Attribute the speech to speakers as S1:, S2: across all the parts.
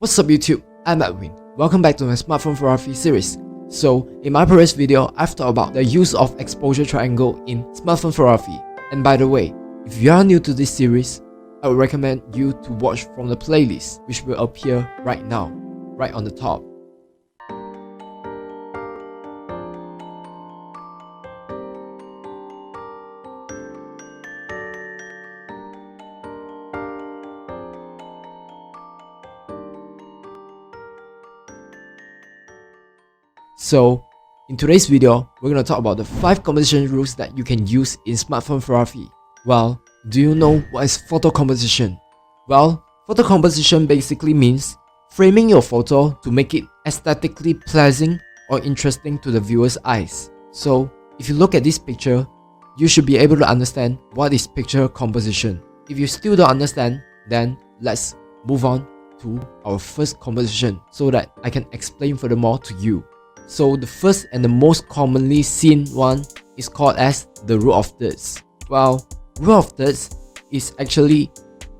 S1: What's up YouTube, I'm Edwin. Welcome back to my smartphone photography series. So, in my previous video, I've talked about the use of exposure triangle in smartphone photography. And by the way, if you are new to this series, I would recommend you to watch from the playlist which will appear right now, right on the top. So, in today's video, we're going to talk about the 5 composition rules that you can use in smartphone photography. Well, do you know what is photo composition? Well, photo composition basically means framing your photo to make it aesthetically pleasing or interesting to the viewer's eyes. So, if you look at this picture, you should be able to understand what is picture composition. If you still don't understand, then let's move on to our first composition so that I can explain furthermore to you. So the first and the most commonly seen one is called as the rule of thirds. Well, rule of thirds is actually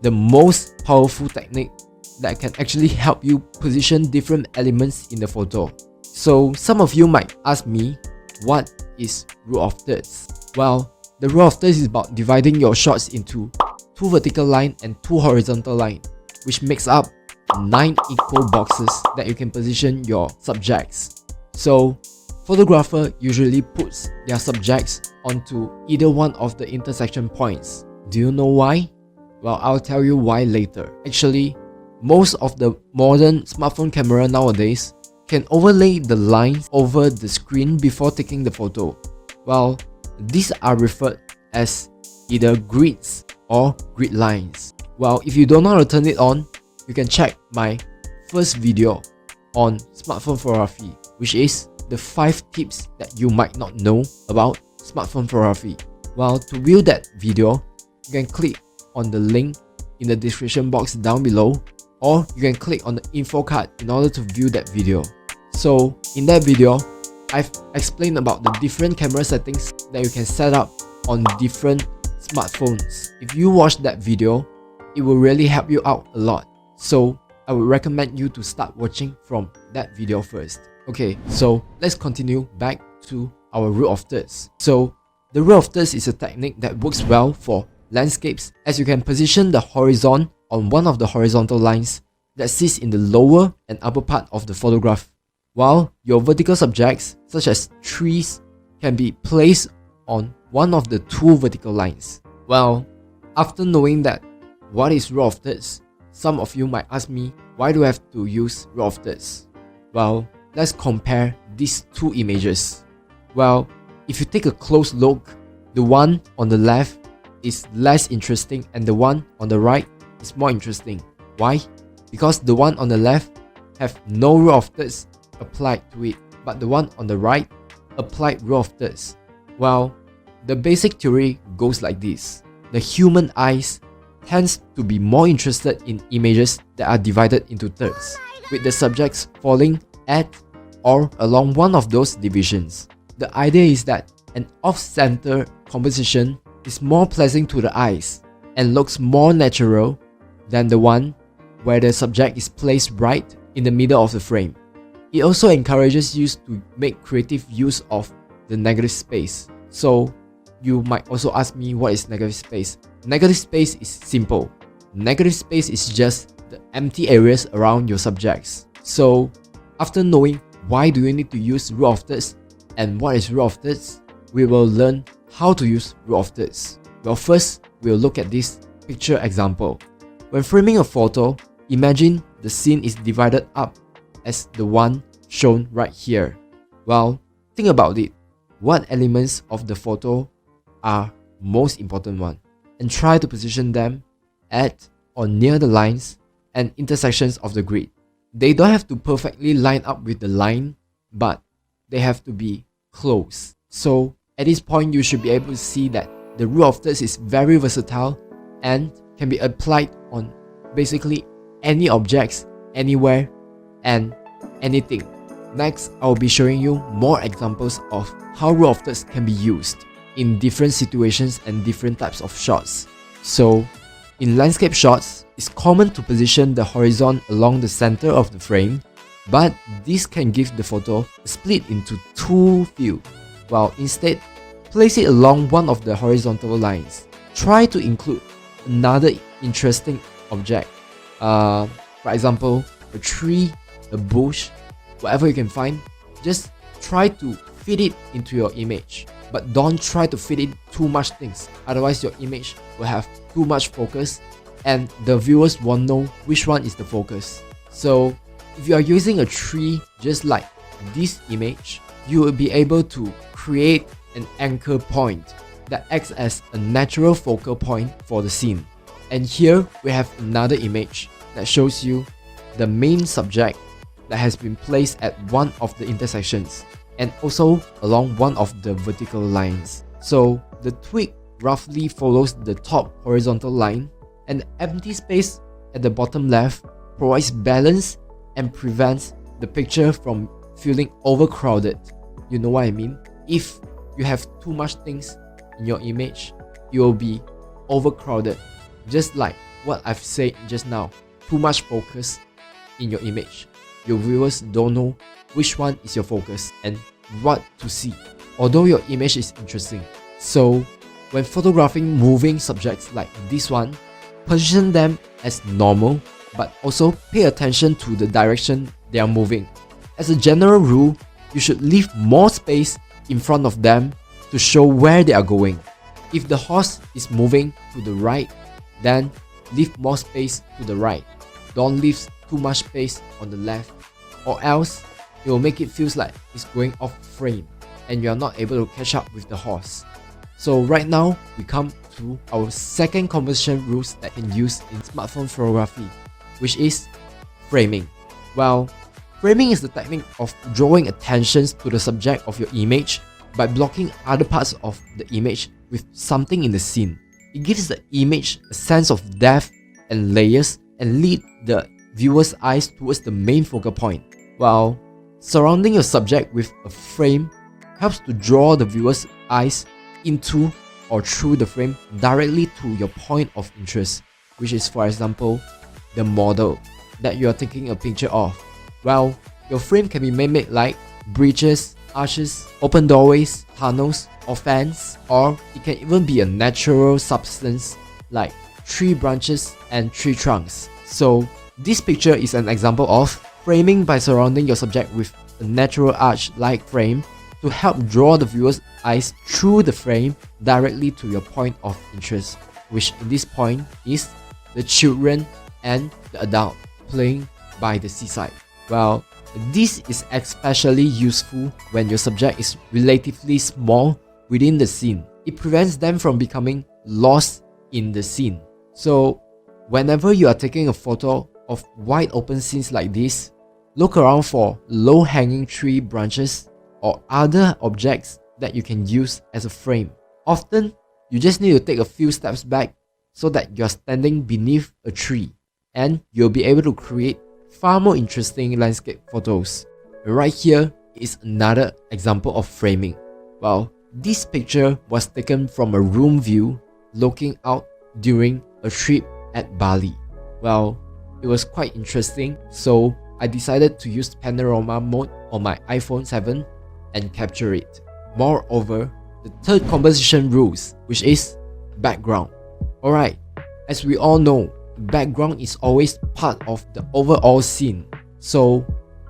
S1: the most powerful technique that can actually help you position different elements in the photo. So some of you might ask me, what is rule of thirds? Well, the rule of thirds is about dividing your shots into 2 vertical lines and 2 horizontal lines, which makes up 9 equal boxes that you can position your subjects. So, photographer usually puts their subjects onto either one of the intersection points. Do you know why? Well, I'll tell you why later. Actually, most of the modern smartphone camera nowadays can overlay the lines over the screen before taking the photo. Well, these are referred as either grids or grid lines. Well, if you don't know how to turn it on, you can check my first video on smartphone photography, which is the 5 tips that you might not know about smartphone photography. Well, to view that video, you can click on the link in the description box down below, or you can click on the info card in order to view that video. So, in that video, I've explained about the different camera settings that you can set up on different smartphones. If you watch that video, it will really help you out a lot. So, I would recommend you to start watching from that video first. Okay, so let's continue back to our rule of thirds. So, the rule of thirds is a technique that works well for landscapes, as you can position the horizon on one of the horizontal lines that sits in the lower and upper part of the photograph, while your vertical subjects, such as trees, can be placed on one of the 2 vertical lines. Well, after knowing that what is rule of thirds, some of you might ask me, why do I have to use rule of thirds? Well, let's compare these 2 images. Well, if you take a close look, the one on the left is less interesting and the one on the right is more interesting. Why? Because the one on the left have no rule of thirds applied to it, but the one on the right applied rule of thirds. Well, the basic theory goes like this. The human eyes tends to be more interested in images that are divided into thirds, with the subjects falling at or along one of those divisions. The idea is that an off-center composition is more pleasing to the eyes and looks more natural than the one where the subject is placed right in the middle of the frame. It also encourages you to make creative use of the negative space. So, you might also ask me, what is negative space? Negative space is simple. Negative space is just the empty areas around your subjects. So, after knowing why do you need to use rule of thirds and what is rule of thirds, we will learn how to use rule of thirds. Well, first, we'll look at this picture example. When framing a photo, imagine the scene is divided up as the one shown right here. Well, think about it. What elements of the photo are most important one, and try to position them at or near the lines and intersections of the grid. They don't have to perfectly line up with the line, but they have to be close. So at this point, you should be able to see that the rule of thirds is very versatile and can be applied on basically any objects, anywhere, and anything. Next, I will be showing you more examples of how rule of thirds can be used in different situations and different types of shots. So, In landscape shots, it's common to position the horizon along the center of the frame, but this can give the photo a split into two views, while instead, place it along one of the horizontal lines. Try to include another interesting object, for example, a tree, a bush, whatever you can find. Just try to fit it into your image, but don't try to fit in too much things, otherwise your image will have too much focus and the viewers won't know which one is the focus. So if you are using a tree just like this image, you will be able to create an anchor point that acts as a natural focal point for the scene. And here we have another image that shows you the main subject that has been placed at one of the intersections and also along one of the vertical lines. So the twig roughly follows the top horizontal line, and the empty space at the bottom left provides balance and prevents the picture from feeling overcrowded. You know what I mean? If you have too much things in your image, it will be overcrowded. Just like what I've said just now, too much focus in your image. Your viewers don't know which one is your focus and what to see, although your image is interesting. So when photographing moving subjects like this one, position them as normal, but also pay attention to the direction they are moving. As a general rule, you should leave more space in front of them to show where they are going. If the horse is moving to the right, then leave more space to the right. Don't leave too much space on the left, or else it will make it feel like it's going off frame and you are not able to catch up with the horse. So right now, we come to our second composition rules that can use in smartphone photography, which is framing. Well, framing is the technique of drawing attention to the subject of your image by blocking other parts of the image with something in the scene. It gives the image a sense of depth and layers and lead the viewer's eyes towards the main focal point, while surrounding your subject with a frame helps to draw the viewer's eyes into or through the frame directly to your point of interest, which is, for example, the model that you are taking a picture of. Well, your frame can be made like bridges, arches, open doorways, tunnels, or fans, or it can even be a natural substance like tree branches and tree trunks. So this picture is an example of framing by surrounding your subject with a natural arch-like frame to help draw the viewer's eyes through the frame directly to your point of interest, which in this point is the children and the adult playing by the seaside. Well, this is especially useful when your subject is relatively small within the scene. It prevents them from becoming lost in the scene. So whenever you are taking a photo of wide open scenes like this, look around for low-hanging tree branches or other objects that you can use as a frame. Often, you just need to take a few steps back so that you're standing beneath a tree, and you'll be able to create far more interesting landscape photos. Right here is another example of framing. Well, this picture was taken from a room view looking out during a trip at Bali. Well, it was quite interesting, so I decided to use panorama mode on my iPhone 7 and capture it. Moreover, the third composition rules, which is background. Alright, as we all know, background is always part of the overall scene. So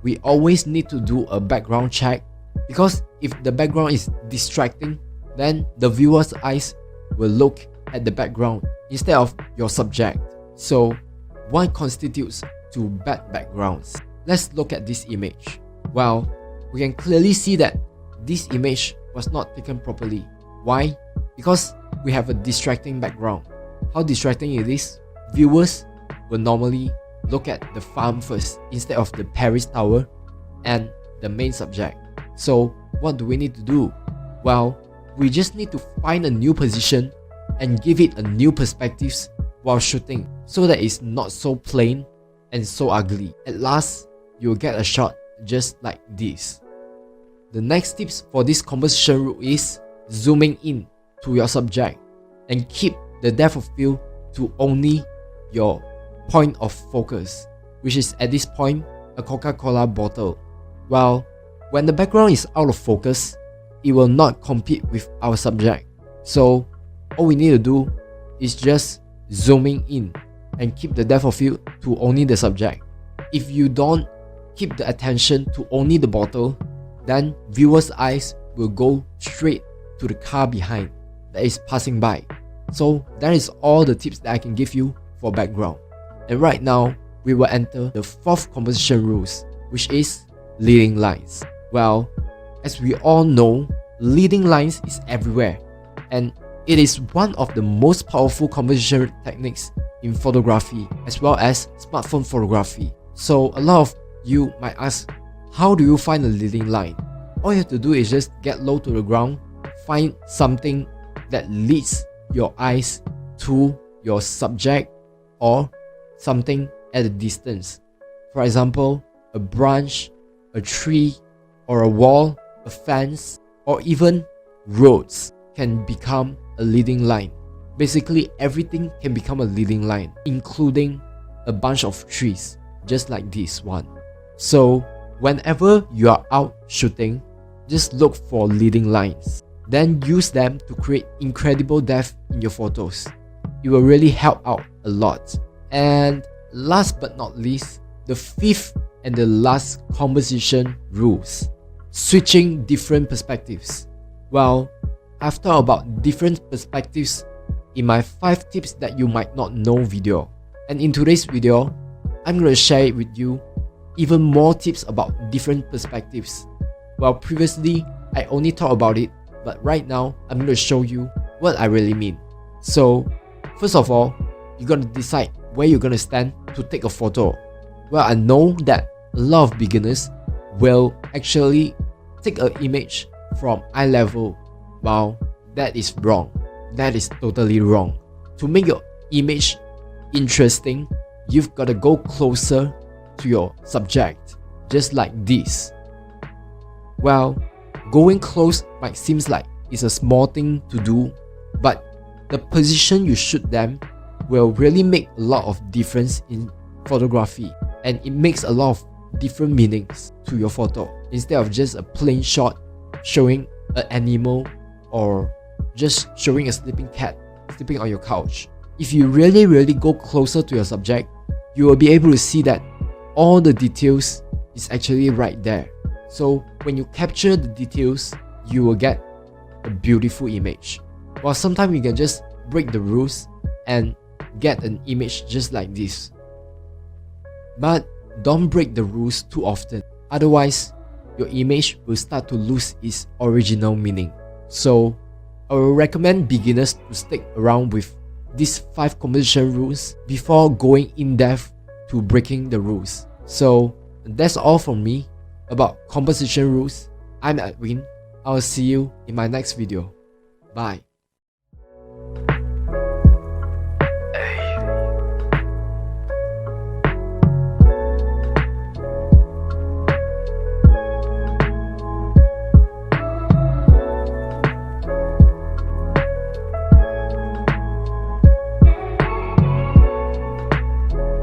S1: we always need to do a background check, because if the background is distracting, then the viewer's eyes will look at the background instead of your subject. So what constitutes two bad backgrounds? Let's look at this image. Well, we can clearly see that this image was not taken properly. Why? Because we have a distracting background. How distracting it is? Viewers will normally look at the farm first instead of the Paris Tower and the main subject. So what do we need to do? Well, we just need to find a new position and give it a new perspective while shooting, so that it's not so plain and so ugly. At last, you'll get a shot just like this. The next tips for this composition rule is zooming in to your subject and keep the depth of field to only your point of focus, which is at this point a Coca-Cola bottle. Well, when the background is out of focus, it will not compete with our subject. So all we need to do is just zooming in and keep the depth of field to only the subject. If you don't keep the attention to only the bottle, then viewers' eyes will go straight to the car behind that is passing by. So that is all the tips that I can give you for background. And right now, we will enter the fourth composition rules, which is leading lines. Well, as we all know, leading lines is everywhere, and it is one of the most powerful composition techniques in photography as well as smartphone photography. So a lot of you might ask, how do you find a leading line? All you have to do is just get low to the ground, find something that leads your eyes to your subject or something at a distance. For example, a branch, a tree, or a wall, a fence, or even roads can become a leading line. Basically, everything can become a leading line, including a bunch of trees, just like this one. So, whenever you are out shooting, just look for leading lines. Then use them to create incredible depth in your photos. It will really help out a lot. And last but not least, the fifth and the last composition rules: switching different perspectives. Well, I've thought about different perspectives in my 5 tips that you might not know video. And in today's video, I'm going to share it with you even more tips about different perspectives. Well, previously, I only thought about it, but right now, I'm going to show you what I really mean. So, first of all, you got to decide where you're going to stand to take a photo. Well, I know that a lot of beginners will actually take an image from eye level. Wow, that is wrong. That is totally wrong. To make your image interesting, you've got to go closer to your subject, just like this. Well, going close might seem like it's a small thing to do, but the position you shoot them will really make a lot of difference in photography, and it makes a lot of different meanings to your photo. Instead of just a plain shot showing an animal or just showing a sleeping cat sleeping on your couch. If you really go closer to your subject, you will be able to see that all the details is actually right there. So when you capture the details, you will get a beautiful image. While sometimes you can just break the rules and get an image just like this. But don't break the rules too often, otherwise your image will start to lose its original meaning. So I will recommend beginners to stick around with these 5 composition rules before going in depth to breaking the rules. So that's all from me about composition rules. I'm Edwin. I'll see you in my next video. Bye.